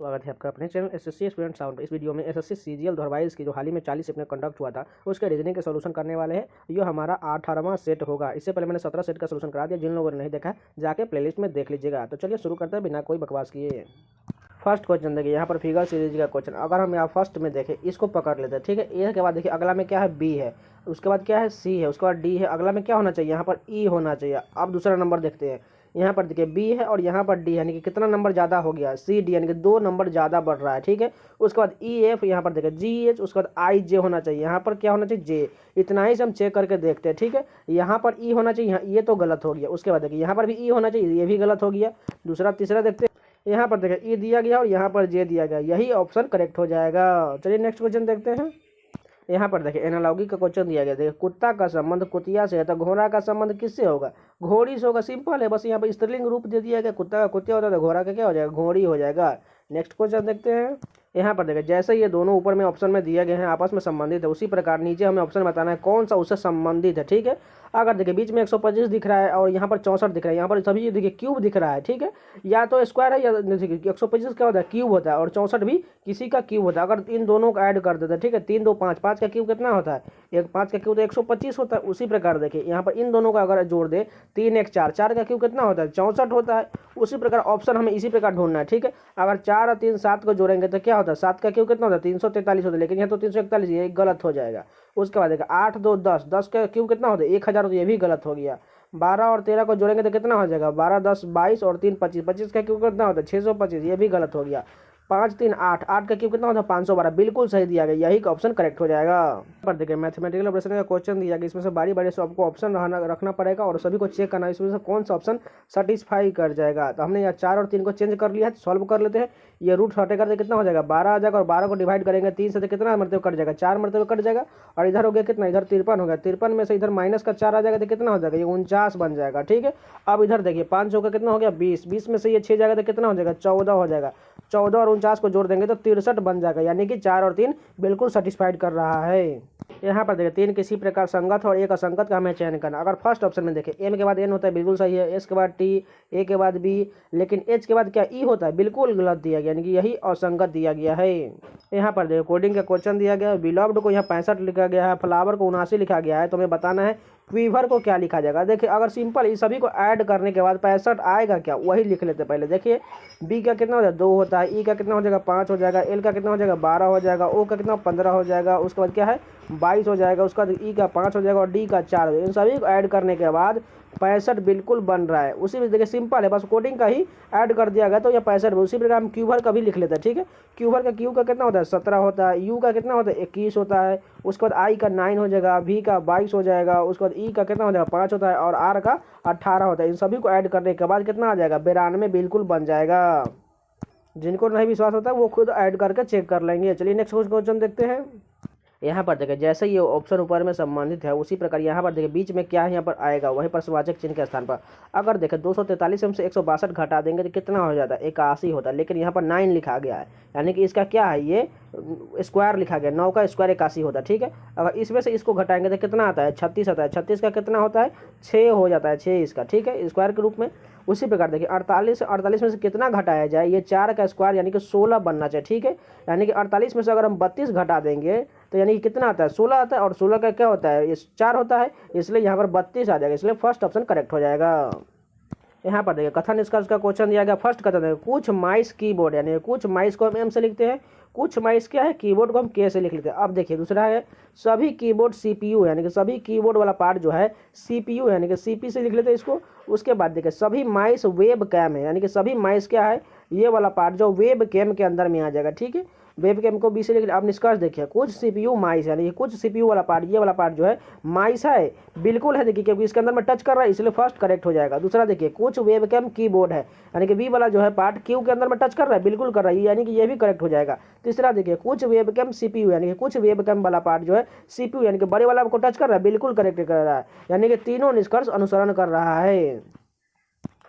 स्वागत है आपका अपने चैनल एसएससी स्टूडेंट साउंड। इस वीडियो में एसएससी सीजीएल धरवाइज की जो हाल ही में 40 अपने कंडक्ट हुआ था उसके रीजनिंग के सोल्यूशन करने वाले हैं। ये हमारा 18वां सेट होगा। इससे पहले मैंने 17 सेट का सोल्यूशन करा दिया। जिन लोगों ने नहीं देखा है जाके प्लेलिस्ट में देख लीजिएगा। तो चलिए शुरू करते हैं बिना कोई बकवास किए। फर्स्ट क्वेश्चन देखिए, यहाँ पर फिगर सीरीज का क्वेश्चन। अगर हम यहाँ फर्स्ट में देखें, इसको पकड़ लेते हैं, ठीक है। ए के बाद देखिए अगला में क्या है, बी है, उसके बाद क्या है, सी है, उसके बाद डी है, अगला में क्या होना चाहिए, यहाँ पर ई होना चाहिए। अब दूसरा नंबर देखते हैं, यहाँ पर देखिए बी है और यहाँ पर डी है, यानी कि कितना नंबर ज़्यादा हो गया, सी डी, यानी कि 2 नंबर ज़्यादा बढ़ रहा है, ठीक है। उसके बाद ई एफ, यहाँ पर देखिए जी एच, उसके बाद आई जे होना चाहिए, यहाँ पर क्या होना चाहिए, जे। इतना ही से हम चेक करके देखते हैं, ठीक है। यहाँ पर ई होना चाहिए, ये तो गलत हो गया। उसके बाद देखिए यहाँ पर भी ई होना चाहिए, ये भी गलत हो गया। दूसरा तीसरा देखते हैं, यहाँ पर देखिए ई दिया गया और यहाँ पर जे दिया गया, यही ऑप्शन करेक्ट हो जाएगा। चलिए नेक्स्ट क्वेश्चन देखते हैं। यहाँ पर देखिए एनालॉगी का क्वेश्चन दिया गया। देखिए कुत्ता का संबंध कुतिया से है तो घोड़ा का संबंध किससे होगा, घोड़ी से होगा। सिंपल है, बस यहाँ पर स्त्रीलिंग रूप दे दिया गया। कुत्ता का कुतिया होता है तो घोड़ा का क्या हो जाएगा, घोड़ी हो जाएगा। नेक्स्ट क्वेश्चन देखते हैं। यहाँ पर देखिए जैसे ये दोनों ऊपर में ऑप्शन में दिए गए हैं आपस में संबंधित है, उसी प्रकार नीचे हमें ऑप्शन बताना है कौन सा उससे संबंधित है, ठीक है। अगर देखिए बीच में 125 दिख रहा है और यहाँ पर 64 दिख रहा है, यहाँ पर सभी देखिए क्यूब दिख रहा है, ठीक है। या तो स्क्वायर है या देखिए 125 क्या होता है, क्यूब होता है, और 64 भी किसी का क्यूब होता है। अगर इन दोनों को ऐड कर देते हैं, ठीक है, 3 2 5, 5 का क्यूब कितना होता है, 5 का क्यूब तो 125 होता है। उसी प्रकार देखिए यहाँ पर इन दोनों का अगर जोड़ दे, 3 1 4, 4 का क्यूब कितना होता है, 64 होता है। उसी प्रकार ऑप्शन हमें इसी प्रकार ढूंढना है, ठीक है। अगर 4 और 3 7 को जोड़ेंगे तो क्या होता है, 7 का क्यूब कितना होता है, 343 होता है, लेकिन यहाँ तो 341, ये गलत हो जाएगा। उसके बाद देखिए 8 2 10, 10 का क्यूब कितना होता है, 1000, तो ये भी गलत हो गया। 12 और 13 को जोड़ेंगे तो कितना हो जाएगा, 12 10 22 और 3 25, 25 का क्यूब कितना होता है, 625, ये भी गलत हो गया। 5 3 8, 8 का क्यूब कितना होता है, 512, बिल्कुल सही दिया गया, यही का ऑप्शन करेक्ट हो जाएगा। पर देखिए मैथमेटिकल ऑपरेशन का क्वेश्चन दिया गया, इसमें से बारी बारी से आपको ऑप्शन रखना पड़ेगा और सभी को चेक करना है इसमें से कौन सा ऑप्शन सेटिस्फाई कर जाएगा। तो हमने यहाँ 4 और 3 को चेंज कर लिया है, सॉल्व कर लेते हैं। ये रूट हटेगा तो कितना हो जाएगा, 12 आ जाएगा, और 12 को डिवाइड करेंगे 3 से तो कितना मरतबे कट जाएगा, 4 मरतबे कट जाएगा। और इधर हो गया कितना, इधर 53 हो गया, 53 में से इधर माइनस का 4 आ जाएगा तो कितना हो जाएगा, ये 49 बन जाएगा, ठीक है। अब इधर देखिए 5 का कितना हो गया, 20, 20 में से ये 6 जाएगा तो कितना हो जाएगा, 14 हो जाएगा। 14 और 49 को जोड़ देंगे तो 63 बन जाएगा, यानी कि 4 और 3 बिल्कुल सेटिस्फाइड कर रहा है। यहाँ पर देखिए 3 किसी प्रकार संगत और एक असंगत का हमें चयन करना। अगर फर्स्ट ऑप्शन में देखिए एम के बाद एन होता है, बिल्कुल सही है। एस के बाद टी, ए के बाद बी, लेकिन एच के बाद क्या ई होता है, बिल्कुल गलत दिया गया, यानी कि यही असंगत दिया गया है। यहाँ पर देखिए कोडिंग का क्वेश्चन दिया गया है। बिलव्ड को यहाँ 65 लिखा गया है, फ्लावर को 79 लिखा गया है, तो हमें बताना है क्वीवर को क्या लिखा जाएगा। देखिए अगर सिंपल इस सभी को ऐड करने के बाद 65 आएगा क्या, वही लिख लेते पहले। देखिए बी का कितना हो जाएगा, 2 होता है, ई का कितना हो जाएगा, 5 हो जाएगा, एल का कितना हो जाएगा, 12 हो जाएगा, ओ का कितना 15 हो जाएगा, उसके बाद क्या है 22 हो जाएगा, उसका ई का 5 हो जाएगा और डी का 4 हो जाएगा। इन सभी को ऐड करने के बाद 65 बिल्कुल बन रहा है। उसी में देखिए सिंपल है, बस कोडिंग का ही ऐड कर दिया गया तो ये 65। उसी प्रकार हम क्यूबर का भी लिख लेते हैं, ठीक है। क्यूबर का क्यू का कितना होता है, 17 होता है, यू का कितना होता है, 21 होता है, उसके बाद आई का 9 हो जाएगा, वी का 22 हो जाएगा, उसके बाद ई का कितना हो जाएगा, 5 होता है, और आर का 18 होता है। इन सभी को ऐड करने के बाद कितना आ जाएगा, 92 बिल्कुल बन जाएगा। जिनको नहीं विश्वास होता है वो खुद ऐड करके चेक कर लेंगे। चलिए नेक्स्ट क्वेश्चन देखते हैं। यहाँ पर देखिए जैसे ये ऑप्शन ऊपर में संबंधित है उसी प्रकार यहाँ पर देखिए बीच में क्या है, यहाँ पर आएगा वहीं प्रश्नवाचक चिन्ह के स्थान पर। अगर देखें 243 में से 162 घटा देंगे तो कितना हो जाता है, 81 होता है, लेकिन यहाँ पर 9 लिखा गया है, यानी कि इसका क्या है, ये स्क्वायर लिखा गया, 9 का स्क्वायर 81 होता है, ठीक है। अगर इसमें से इसको घटाएंगे तो कितना आता है, 36 आता है, 36 का कितना होता है, 6 हो जाता है, 6 इसका, ठीक है, स्क्वायर के रूप में। उसी प्रकार देखिए 48 में से कितना घटाया जाए, ये 4 का स्क्वायर यानी कि 16 बनना चाहिए, ठीक है। यानी कि 48 में से अगर हम 32 घटा देंगे तो यानी कि कितना आता है, 16 आता है, और 16 का क्या होता है, ये 4 होता है, इसलिए यहाँ पर 32 आ जाएगा, इसलिए फर्स्ट ऑप्शन करेक्ट हो जाएगा। यहाँ पर देखिए कथन निष्कर्ष का क्वेश्चन दिया गया। फर्स्ट कथन है कुछ माइस कीबोर्ड, यानी कुछ माइस को हम एम से लिखते हैं, कुछ माइस क्या है, कीबोर्ड को हम के से लिख लेते हैं। अब देखिए दूसरा है सभी कीबोर्ड सीपीयू, यानी कि सभी कीबोर्ड वाला पार्ट जो है सीपीयू यानी कि सीपी से लिख लेते हैं इसको। उसके बाद देखिए सभी माइस वेब कैम है, यानी कि सभी माइस क्या है, ये वाला पार्ट जो वेब कैम के अंदर में आ जाएगा, ठीक है। वेब कैम को बी से लिख। अब निष्कर्ष देखिए कुछ सीपीयू माइस, यानी कि कुछ सीपीयू वाला पार्ट, ये वाला पार्ट जो है माइस है, बिल्कुल है, देखिए क्योंकि इसके अंदर में टच कर रहा है इसलिए फर्स्ट करेक्ट हो जाएगा। दूसरा देखिए कुछ वेब कैम कीबोर्ड है, यानी कि वी वाला जो है पार्ट क्यू के अंदर में टच कर रहा है, बिल्कुल कर रहा है, यानी कि ये भी करेक्ट हो जाएगा। तीसरा देखिए कुछ वेब कैम सीपीयू, यानी कि कुछ वेब कैम वाला पार्ट जो है सीपीयू यानी कि बड़े वाला को टच कर रहा है, बिल्कुल करेक्ट कर रहा है, यानी कि तीनों निष्कर्ष अनुसरण कर रहा है।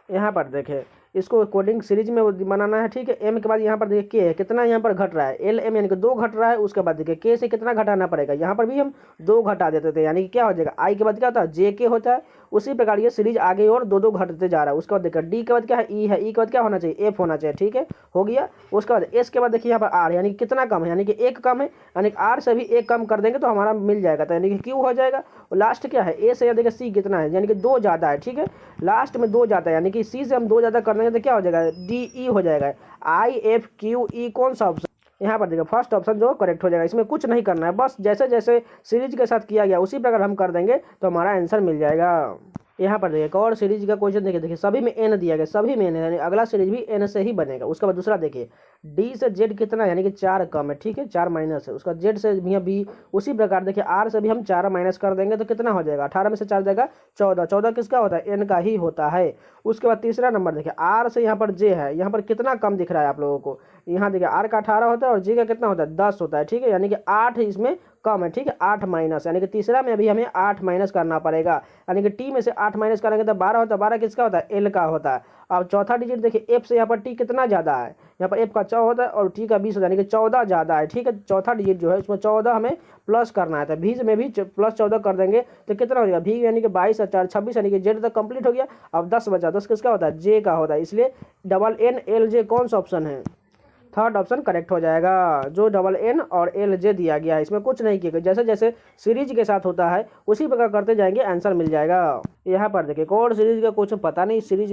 यहाँ पर देखें इसको कोडिंग सीरीज में बनाना है, ठीक है। एम के बाद यहाँ पर देखिए के है, कितना यहाँ पर घट रहा है, एल एम यानी कि 2 घट रहा है। उसके बाद देखिए के से कितना घटाना पड़ेगा, यहाँ पर भी हम 2 घटा देते थे, यानी कि क्या हो जाएगा, आई के बाद क्या होता है जे के होता है, उसी प्रकार ये सीरीज आगे और दो दो घटते जा रहा है। उसके बाद देखिए डी के बाद क्या है, ई है, ई के बाद क्या होना चाहिए, एफ होना चाहिए, ठीक है, हो गया। उसके बाद एस के बाद देखिए यहाँ पर आर, यानी कि कितना कम है, यानी कि एक कम है, यानी कि आर से भी एक कम कर देंगे तो हमारा मिल जाएगा, तो यानी कि क्यू हो जाएगा। और लास्ट क्या है, ए से देखिए सी कितना है, यानी कि दो ज़्यादा है, ठीक है, लास्ट में दो ज़्यादा है, यानी कि सी से हम दो ज़्यादा कर देंगे तो क्या हो जाएगा, डी ई हो जाएगा। आई एफ क्यू ई कौन सा ऑप्शन, यहाँ पर देखिए फर्स्ट ऑप्शन जो करेक्ट हो जाएगा। इसमें कुछ नहीं करना है, बस जैसे जैसे सीरीज के साथ किया गया उसी प्रकार हम कर देंगे तो हमारा आंसर मिल जाएगा। यहाँ पर देखिए एक और सीरीज का क्वेश्चन देखिए, देखिए सभी में एन दिया गया, सभी में एन है, यानी अगला सीरीज भी एन से ही बनेगा। उसके बाद दूसरा देखिए डी से जेड कितना है, यानी कि 4 कम है, ठीक है, 4 माइनस है। उसका जेड से भी बी, उसी प्रकार देखिए आर से भी हम 4 माइनस कर देंगे तो कितना हो जाएगा, 18 में से 4 जाएगा 14, 14 किसका होता है, एन का ही होता है। उसके बाद तीसरा नंबर देखिए आर से यहाँ पर जे है, यहाँ पर कितना कम दिख रहा है आप लोगों को, यहाँ देखिए आर का 18 होता है और जे का कितना होता है 10 होता है, ठीक है, यानी कि 8 इसमें कम है, ठीक है, 8 माइनस, यानी कि तीसरा में अभी हमें 8 माइनस करना पड़ेगा, यानी कि टी में से 8 माइनस करेंगे तो 12 होता है, 12 किसका होता है, एल का होता है। अब चौथा डिजिट देखिए एफ से यहाँ पर टी कितना ज़्यादा है, यहाँ पर एफ का 14 होता है और टी का 20 होता है, यानी कि 14 ज़्यादा है, ठीक है, चौथा डिजिट जो है उसमें 14 हमें प्लस करना है, तो भी में भी प्लस 14 कर देंगे तो कितना हो जाएगा, भी यानी कि 22 और 4 26, यानी कि जेड तक कंप्लीट हो गया। अब 10 बचा, 10 किसका होता है, जे का होता है, इसलिए डबल एन एल जे कौन सा ऑप्शन है, थर्ड ऑप्शन करेक्ट हो जाएगा, जो डबल एन और एल जे दिया गया है। इसमें कुछ नहीं किया, जैसे जैसे सीरीज के साथ होता है उसी प्रकार करते जाएंगे, आंसर मिल जाएगा। यहाँ पर देखिए कौन सीरीज का क्वेश्चन पता नहीं, सीरीज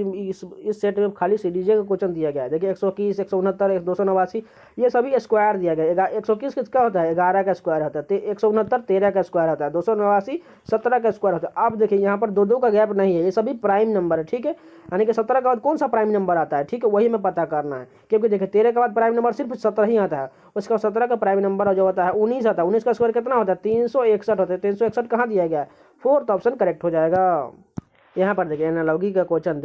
इस सेट में खाली सीरीज का क्वेश्चन दिया गया है। देखिए 121, 169, 289 ये सभी स्क्वायर दिया गया। 121 किसका होता है, 11 का स्क्वायर होता है, 169 13 का स्क्वायर होता है, 289 17 का स्क्वायर होता है। अब देखिए यहाँ पर दो दो का गैप नहीं है, ये सभी प्राइम नंबर है, ठीक है, यानी कि 17 के बाद कौन सा प्राइम नंबर आता है, ठीक है, वही में पता करना है, क्योंकि देखिए 13 के बाद प्राइम नंबर सिर्फ 17 ही आता है, उसका 17 का प्राइम नंबर जो होता है 19 आता है, 19 का स्क्वायर कितना होता है 361 होता है, 361 कहाँ दिया गया है, फोर्थ ऑप्शन करेक्ट हो जाएगा। यहाँ पर देखिए एनालॉगी का क्वेश्चन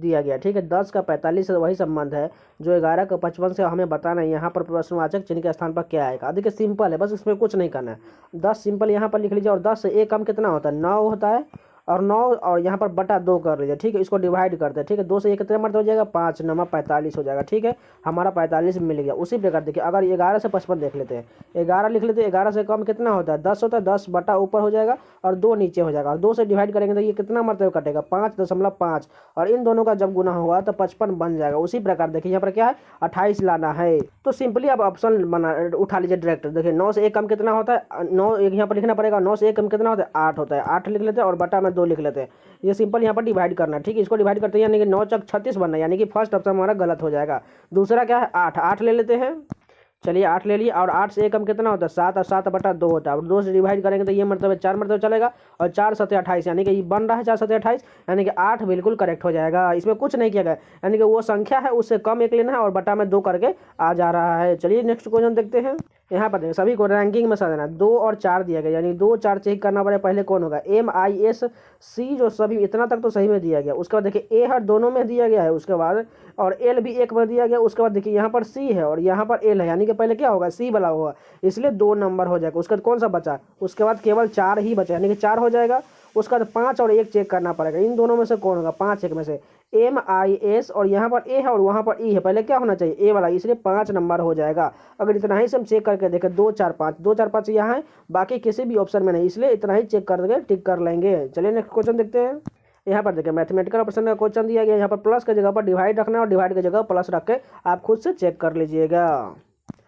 दिया गया, ठीक है, 10 का 45 से वही संबंध है जो 11 का 55 से हमें बताना है। यहाँ पर प्रश्नवाचक चिन्ह के स्थान पर क्या आएगा, देखिए सिंपल है, बस इसमें कुछ नहीं करना है, 10 सिंपल यहाँ पर लिख लीजिए और 10 से एक कम कितना होता है 9 होता है, और 9 और यहाँ पर बटा 2 कर लीजिए, ठीक है, इसको डिवाइड करते हैं, ठीक है, 2 से 1 कितना मर्द हो जाएगा 5, 9 45 हो जाएगा, ठीक है, हमारा 45 मिल गया। उसी प्रकार देखिए अगर 11 से 55 देख लेते हैं, 11 लिख लेते हैं, 11 से कम कितना होता है 10 होता है, 10 बटा ऊपर हो जाएगा और 2 नीचे हो जाएगा, और 2 से डिवाइड करेंगे तो ये कितना मरतबा कटेगा 5.5, और इन दोनों का जब गुना होगा तो 55 बन जाएगा। उसी प्रकार देखिए यहाँ पर क्या है 28 लाना है, तो सिंपली आप ऑप्शन बना उठा लीजिए डायरेक्ट। देखिए 9 से 1 कम कितना होता है 9, एक यहाँ पर लिखना पड़ेगा, 9 से 1 कम कितना होता है 8 होता है, 8 लिख लेते हैं और बटा में 2 लिख लेते हैं, ये सिंपल यहाँ पर डिवाइड करना है, ठीक है, इसको डिवाइड करते हैं, यानी कि 9 चक 36 बनना है, यानी कि फर्स्ट ऑप्शन हमारा गलत हो जाएगा। दूसरा क्या है 8, 8 ले लेते हैं, चलिए 8 ले लिया, और 8 से 1 कम कितना होता है 7, और 7 बटा 2 होता है, और 2 से डिवाइड करेंगे तो ये मतलब 4 मतलब चलेगा, और 4 7 28, यानी कि ये बन रहा है 4 7 28, यानी कि 8 बिल्कुल करेक्ट हो जाएगा। इसमें कुछ नहीं किया गया, यानी कि वो संख्या है उससे कम एक लेना है और बटा में 2 करके आ जा रहा है। चलिए नेक्स्ट क्वेश्चन देखते हैं। यहाँ पर देखिए सभी को रैंकिंग में सजाना है, 2 और 4 दिया गया, यानी 2 4 चेक करना पड़ेगा, पहले कौन होगा MISC, जो सभी इतना तक तो सही में दिया गया। उसके बाद देखिए A हर दोनों में दिया गया है, उसके बाद और L भी एक में दिया गया। उसके बाद देखिए यहाँ पर C है और यहाँ पर L है, यानी कि पहले क्या होगा C वाला होगा, इसलिए 2 नंबर हो जाएगा। उसके बाद कौन सा बचा, उसके बाद केवल 4 ही बचा, यानी कि 4 हो जाएगा। उसके बाद 5 और 1 चेक करना पड़ेगा, इन दोनों में से कौन होगा, 5 1 में से MIS, और यहाँ पर A है और वहाँ पर E है, पहले क्या होना चाहिए A वाला, इसलिए 5 नंबर हो जाएगा। अगर इतना ही से हम चेक करके देखें 2 4 5, 2 4 5 यहाँ है, बाकी किसी भी ऑप्शन में नहीं, इसलिए इतना ही चेक करके टिक कर लेंगे। चलिए नेक्स्ट क्वेश्चन देखते हैं। यहाँ पर देखिए मैथमेटिकल ऑप्शन का क्वेश्चन दिया गया, यहाँ पर प्लस की जगह पर डिवाइड रखना है और डिवाइड की जगह प्लस रख के आप खुद से चेक कर लीजिएगा।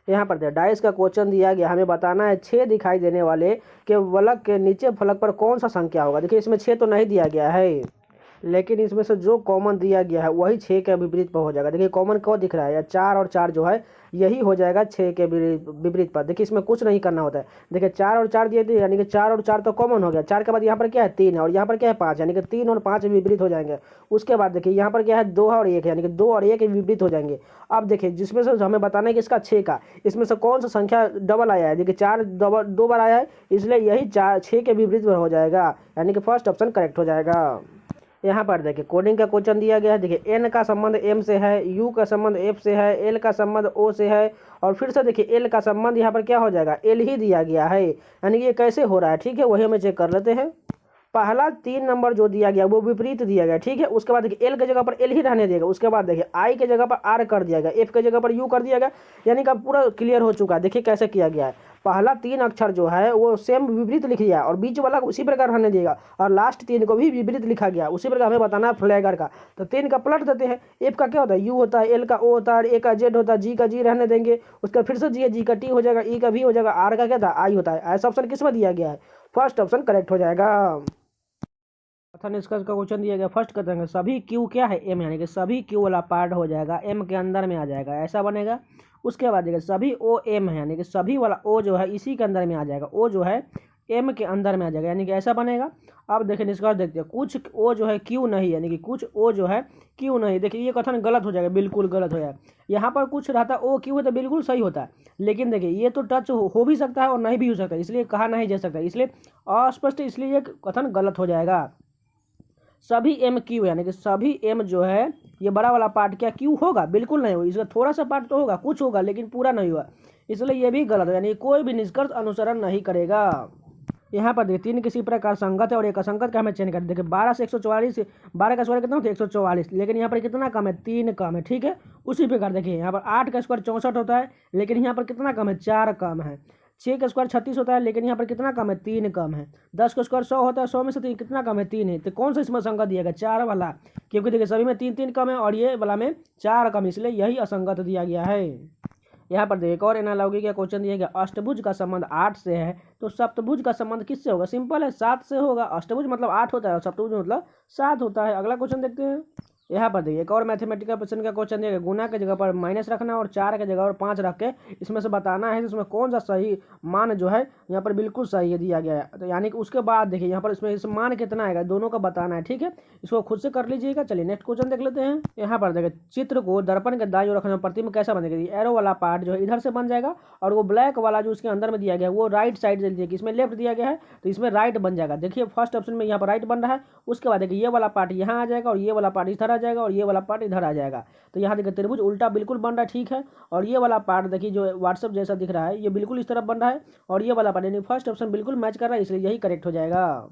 यहाँ पर देखिए डाइस का क्वेश्चन दिया गया, हमें बताना है 6 दिखाई देने वाले के फलक के नीचे फलक पर कौन सा संख्या होगा। देखिए इसमें 6 तो नहीं दिया गया है, लेकिन इसमें से जो कॉमन दिया गया है वही 6 के विपरीत पर हो जाएगा। देखिए कॉमन क्यों दिख रहा है, या 4 और 4 जो है यही हो जाएगा 6 के विपरीत पर। देखिए इसमें कुछ नहीं करना होता है, देखिए 4 और 4 दिए थे, यानी कि 4 और 4 तो कॉमन हो गया। 4 के बाद यहाँ पर क्या है 3 है और यहाँ पर क्या है 5, यानी कि 3 और 5 विपरीत हो जाएंगे। उसके बाद देखिए यहाँ पर क्या है 2 और 1 है, यानी कि 2 और 1 विपरीत हो जाएंगे। अब देखिए जिसमें से हमें बताना है कि इसका 6 का, इसमें से कौन सा संख्या डबल आया है, देखिए 4 2 बार आया है, इसलिए यही 6 के विपरीत पर हो जाएगा, यानी कि फर्स्ट ऑप्शन करेक्ट हो जाएगा। यहाँ पर देखिए कोडिंग का क्वेश्चन दिया गया है। देखिए एन का संबंध एम से है, यू का संबंध एफ से है, एल का संबंध ओ से है, और फिर से देखिए एल का संबंध यहाँ पर क्या हो जाएगा एल ही दिया गया है, यानी कि ये कैसे हो रहा है, ठीक है, वही हमें चेक कर लेते हैं। पहला 3 नंबर जो दिया गया वो विपरीत दिया गया, ठीक है। उसके बाद देखिए एल के जगह पर एल ही रहने देगा। उसके बाद देखिए आई के जगह पर आर कर दिया गया, एफ के जगह पर यू कर दिया गया, यानी कि पूरा क्लियर हो चुका है। देखिए कैसे किया गया है, पहला 3 अक्षर जो है वो सेम विपरीत लिख दिया और बीच वाला उसी प्रकार रहने देगा और लास्ट 3 को भी विपरीत लिखा गया, उसी प्रकार हमें बताना है फ्लैगर का। तो 3 का पलट देते हैं। एफ का क्या होता है, यू होता है, एल का ओ होता है, ए का जेड होता है, जी का जी रहने देंगे, उसका फिर से जी का टी हो जाएगा, ई का वी हो जाएगा, आर का क्या था, आई होता है। ऐसा ऑप्शन किस में दिया गया है, फर्स्ट ऑप्शन करेक्ट हो जाएगा। कथन निष्कर्ष का क्वेश्चन दिया गया, फर्स्ट कथन है सभी क्यू क्या है, एम, यानी कि सभी क्यू वाला पार्ट हो जाएगा एम के अंदर में आ जाएगा, ऐसा बनेगा। उसके बाद देखिए सभी ओ एम है, यानी कि सभी वाला ओ जो है इसी के अंदर में आ जाएगा, ओ जो है एम के अंदर में आ जाएगा, यानी कि ऐसा बनेगा। अब देखिए निष्कर्ष देखते हैं, कुछ ओ जो है क्यू नहीं, यानी कि कुछ ओ जो है क्यू नहीं। देखिए ये कथन गलत हो जाएगा, बिल्कुल गलत हो जाएगा। यहाँ पर कुछ रहता ओ क्यू है तो बिल्कुल सही होता है, लेकिन देखिए ये तो टच हो भी सकता है और नहीं भी हो सकता, इसलिए कहा नहीं जा सकता, इसलिए अस्पष्ट, इसलिए ये कथन गलत हो जाएगा। सभी एम क्यू, यानी कि सभी एम जो है ये बड़ा वाला पार्ट क्या क्यू होगा, बिल्कुल नहीं होगा, इसका थोड़ा सा पार्ट तो होगा, कुछ होगा, लेकिन पूरा नहीं होगा, इसलिए ये भी गलत है, यानी कोई भी निष्कर्ष अनुसरण नहीं करेगा। यहाँ पर देखिए 3 किसी प्रकार संगत है और एक असंगत का हमें चयन कर, देखिए 12 से 144, 12 का स्क्वायर कितना होता है 144, लेकिन यहाँ पर कितना कम है, 3 कम है, ठीक है। उसी प्रकार देखिए यहाँ पर 8 का स्क्वायर 64 होता है, लेकिन यहाँ पर कितना कम है, 4 कम है। 6 का स्क्वायर 36 होता है, लेकिन यहाँ पर कितना कम है, 3 कम है। 10 का स्क्वायर 100 होता है, 100 में से 3 कितना कम है, 3 है। तो कौन सा इसमें असंगत दिया गया, 4 वाला, क्योंकि देखिए सभी में 3 कम है और ये वाला में 4 कम, इसलिए यही असंगत दिया गया है। यहाँ पर देखिए एक और एनालॉजी का क्वेश्चन दिया गया, अष्टभुज का संबंध 8 से है तो सप्तभुज का संबंध किससे होगा, सिंपल है, 7 से होगा। अष्टभुज मतलब 8 होता है और सप्तभुज मतलब 7 होता है। अगला क्वेश्चन देखते हैं। यहाँ पर देखिए एक और मैथमेटिकल क्वेश्चन का क्वेश्चन दिया गया, गुना के जगह पर माइनस रखना और 4 के जगह पर 5 रख के इसमें से बताना है इसमें कौन सा सही मान जो है यहाँ पर बिल्कुल सही है दिया गया है। तो यानी कि उसके बाद देखिए यहाँ पर इसमें इस मान कितना आएगा दोनों का बताना है, ठीक है, इसको खुद से कर लीजिएगा। चलिए नेक्स्ट क्वेश्चन देख लेते हैं। यहाँ पर देखिए चित्र को दर्पण के दाईं ओर रखने में प्रतिबिंब कैसा बनेगा, एरो वाला पार्ट जो है इधर से बन जाएगा और वो ब्लैक वाला जो उसके अंदर में दिया गया है वो राइट साइड से, इसमें लेफ्ट दिया गया है तो इसमें राइट बन जाएगा। देखिए फर्स्ट ऑप्शन में यहाँ पर राइट बन रहा है, उसके बाद देखिए ये वाला पार्ट यहाँ आ जाएगा और ये वाला पार्ट इधर आ जाएगा और ये वाला पार्ट इधर आ जाएगा। तो यहाँ देखिए त्रिभुज उल्टा बिल्कुल बन रहा है, ठीक है, और ये वाला पार्ट देखिए जो व्हाट्सएप जैसा दिख रहा है ये बिल्कुल इस तरफ बन रहा है और ये वाला पार्ट यानी फर्स्ट ऑप्शन बिल्कुल मैच कर रहा है, इसलिए यही करेक्ट हो जाएगा।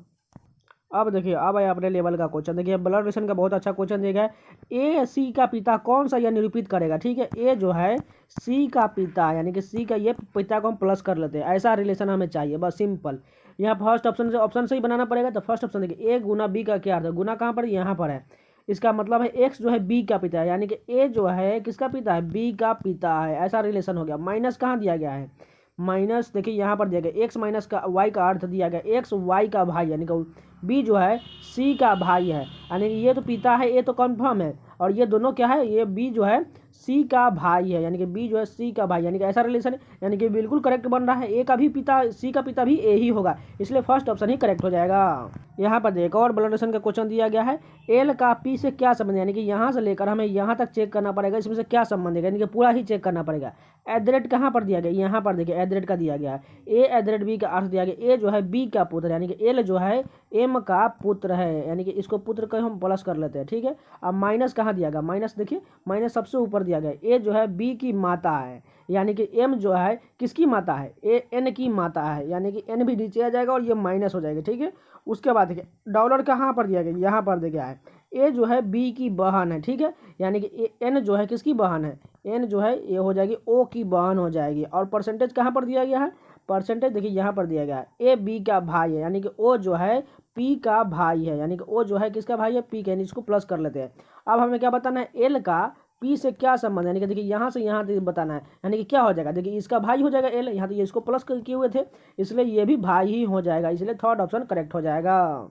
अब देखिए अब आया अपने लेवल का क्वेश्चन, देखिए ब्लड रिलेशन का बहुत अच्छा क्वेश्चन दिया है। ए सी का पिता कौन सा यह निरूपित करेगा, ठीक है, ए जो है सी का पिता यानी कि सी का ये पिता को हम प्लस कर लेते हैं, ऐसा रिलेशन हमें चाहिए, बस सिंपल। यहाँ फर्स्ट ऑप्शन से ऑप्शन से ही बनाना पड़ेगा। तो फर्स्ट ऑप्शन देखिए ए गुना बी का क्या अर्थ है, गुना कहाँ पर, यहाँ पर है, इसका मतलब है एक्स जो है बी का पिता है, यानी कि ए जो है किसका पिता है, बी का पिता है, ऐसा रिलेशन हो गया। माइनस कहाँ दिया गया है, माइनस देखिए यहाँ पर दिया गया एक्स माइनस का वाई का अर्थ दिया गया एक्स वाई का भाई, यानी कि बी जो है सी का भाई है, यानी कि ये तो पिता है, ये तो कंफर्म है, और ये दोनों क्या है, ये बी जो है सी का भाई है, यानी कि बी जो है सी का भाई, यानी कि ऐसा रिलेशन है, यानी कि बिल्कुल करेक्ट बन रहा है। ए का भी पिता, सी का पिता भी ए ही होगा, इसलिए फर्स्ट ऑप्शन ही करेक्ट हो जाएगा। यहाँ पर एक और ब्लड रिलेशन का क्वेश्चन दिया गया है, एल का पी से क्या संबंध है, यानी कि यहाँ से लेकर हमें यहाँ तक चेक करना पड़ेगा, इसमें से क्या संबंध है, यानी कि पूरा ही चेक करना पड़ेगा। एट द रेट कहाँ पर दिया गया, यहाँ पर देखिए एट द रेट का दिया गया है, ए एट द रेट बी का अर्थ दिया गया, ए जो है बी का पुत्र, यानी कि एल जो है एम का पुत्र है, यानी कि इसको पुत्र को हम प्लस कर लेते हैं, ठीक है। अब माइनस कहाँ दिया गया, माइनस देखिए माइनस सबसे ऊपर दिया गया, ए जो है बी की माता है, यानी कि एम जो है किसकी माता है, ए एन की माता है, यानी कि एन भी नीचे आ जाएगा और ये माइनस हो जाएगा, ठीक है। उसके बाद देखिए डॉलर कहाँ पर दिया गया, यहाँ पर दिया गया है, ए जो है बी की बहन है, ठीक है, यानी कि एन जो है किसकी बहन है, एन जो है ये हो जाएगी ओ की बहन हो जाएगी। और परसेंटेज कहाँ पर दिया गया है, परसेंटेज देखिए यहाँ पर दिया गया है, ए बी का भाई है, यानी कि ओ जो है पी का भाई है, यानी कि ओ जो है किसका भाई है, पी का, यानी इसको प्लस कर लेते हैं। अब हमें क्या बताना है, एल का पी से क्या संबंध है, यानी कि देखिए यहाँ से यहाँ तक बताना है, यानी कि क्या हो जाएगा, देखिए इसका भाई हो जाएगा एल, यहाँ तो ये इसको प्लस किए हुए थे इसलिए ये भी भाई ही हो जाएगा, इसलिए थर्ड ऑप्शन करेक्ट हो जाएगा।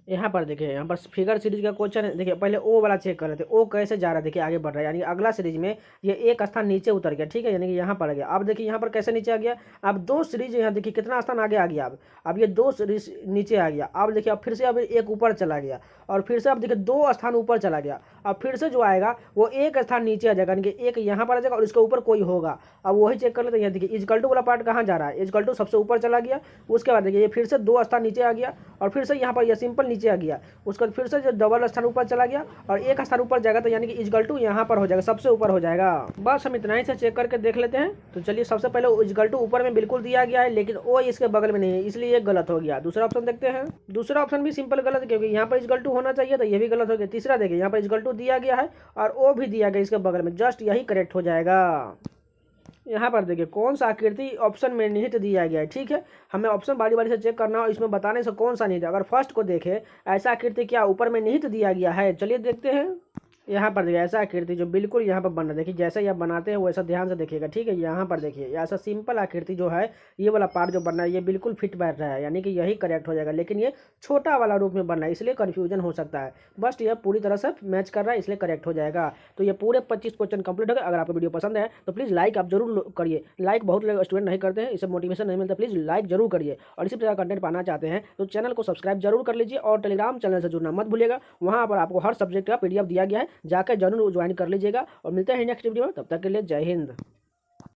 यहाँ पर देखिए यहाँ पर फिगर सीरीज का क्वेश्चन है, देखिए पहले ओ वाला चेक कर लेते हैं, ओ कैसे जा रहा है, देखिए आगे बढ़ रहा है, यानी अगला सीरीज में ये एक स्थान नीचे उतर गया, ठीक है, यानी कि यहाँ पर आ गया। अब देखिए यहाँ पर कैसे नीचे आ गया, अब 2 सीरीज यहाँ देखिए कितना स्थान आगे आ गया, अब ये 2 सीरीज नीचे आ गया। अब देखिए अब फिर से अब एक ऊपर चला गया और फिर से अब देखिए 2 स्थान ऊपर चला गया, अब फिर से जो आएगा वो एक स्थान नीचे आ जाएगा, यानी कि एक यहाँ पर आ जाएगा और इसके ऊपर कोई होगा। अब वही चेक कर लेते हैं, यहाँ देखिए इजकल टू वाला पार्ट कहाँ जा रहा है, इजकल टू सबसे ऊपर चला गया, उसके बाद देखिए ये फिर से 2 स्थान नीचे आ गया और फिर से यहाँ पर यह सिंपल नीचे आ गया, उसके बाद फिर से जो डबल स्थान ऊपर चला गया और एक स्थान ऊपर जाएगा, तो यानी कि इजकल टू यहाँ पर हो जाएगा, सबसे ऊपर हो जाएगा। बस हम इतना ही से चेक करके देख लेते हैं। तो चलिए सबसे पहले इजकल टू ऊपर में बिल्कुल दिया गया है, लेकिन ओ इसके बगल में नहीं है, इसलिए ये गलत हो गया। दूसरा ऑप्शन देखते हैं, दूसरा ऑप्शन भी सिंपल गलत है, क्योंकि यहाँ पर इजकल टू होना चाहिए, तो ये भी गलत हो गया। तीसरा देखिए यहाँ पर इजकल टू दिया गया है और ओ भी दिया गया इसके बगल में, जस्ट यही करेक्ट हो जाएगा। यहाँ पर देखिए कौन सा आकृति ऑप्शन में निहित दिया गया है। ठीक है, हमें ऑप्शन बारी बारी से चेक करना और इसमें बताने से कौन सा निहित है। अगर फर्स्ट को देखें, ऐसा आकृति क्या ऊपर में निहित दिया गया है, चलिए देखते हैं। यहाँ पर देखिए ऐसा आकृति जो बिल्कुल यहाँ पर बन रहा है, देखिए जैसे ही आप बनाते हैं वैसा ध्यान से देखिएगा। ठीक है, यहाँ पर देखिए ऐसा सिंपल आकृति जो है, ये वाला पार्ट जो बन रहा है ये बिल्कुल फिट बैठ रहा है, यानी कि यही करेक्ट हो जाएगा। लेकिन ये छोटा वाला रूप में बन रहा है, इसलिए कन्फ्यूजन हो सकता है। बस यह पूरी तरह से मैच कर रहा है, इसलिए करेक्ट हो जाएगा। तो ये पूरे 25 क्वेश्चन कंप्लीट हो गए। अगर आपको वीडियो पसंद है तो प्लीज़ लाइक आप जरूर करिए। लाइक बहुत लोग स्टूडेंट नहीं करते हैं, इससे मोटिवेशन नहीं मिलता। प्लीज़ लाइक जरूर करिए और इसी प्रकार कंटेंट पाना चाहते हैं तो चैनल को सब्सक्राइब जरूर कर लीजिए और टेलीग्राम चैनल से जुड़ना मत भूलिएगा। वहाँ पर आपको हर सब्जेक्ट का PDF दिया गया है, जाकर जरूर ज्वाइन कर लीजिएगा। और मिलते हैं नेक्स्ट वीडियो में, तब तक के लिए जय हिंद।